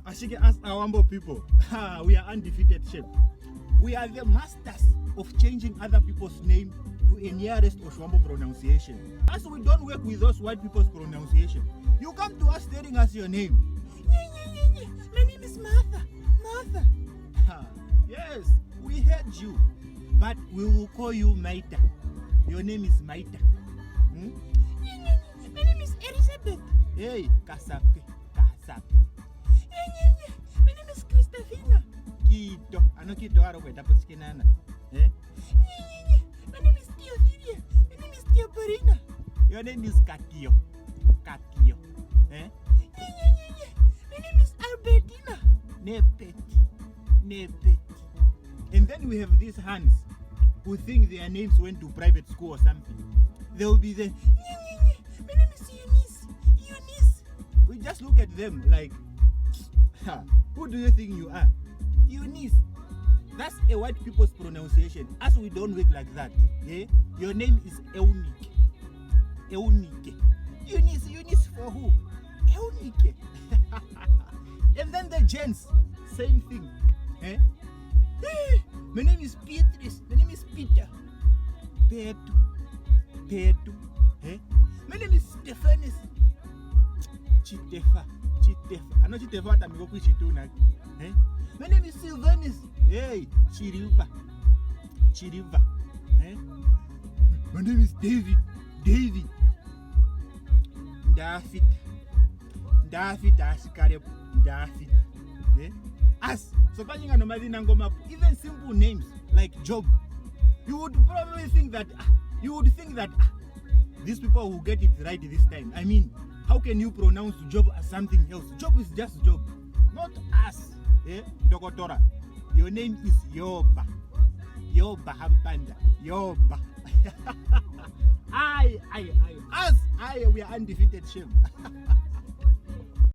Ashike, as Aawambo people, we are undefeated, chef. We are the masters of changing other people's name to a nearest Oshiwambo pronunciation. As we don't work with those white people's pronunciation, you come to us telling us your name. My name is Martha. Martha. Yes, we heard you, but we will call you Maita. Your name is Maita. My name is Elizabeth. Hey, Kasape, Kasape. My name is Christofina. Kito, ano kito aro kweta posikinana. My name is Theophilia. My name is Theoporina. Your name is Kakio. Kakio. My name is Albertina. Nepeti. Nepeti. And then we have these hands who think their names went to private school or something. They will be the My name is Eunice. Eunice. We just look at them like, who do you think you are? Eunice. That's a white people's pronunciation. As we don't work like that. Yeah? Your name is Eunike. Eunike. Eunice. Eunice for who? Eunike. And then the gents, same thing. Eh? My name is Beatrice. My name is Peter. Petu. Petu. Eh? My name is Stephanus. Chitefa. Chitefa. I know Chitefa atamigo kuchituna. Eh? My name is Sylvanus. Hey, Chiriva. Chiriva. Eh? My name is David. David. David. David Ashikarepo. David. Eh? As so even simple names like Job, you would probably think that these people will get it right this time. I mean, how can you pronounce Job as something else? Job is just Job, not us. Dokotora. Your name is Yoba. Yoba Hampanda. Yoba. We are undefeated, chef.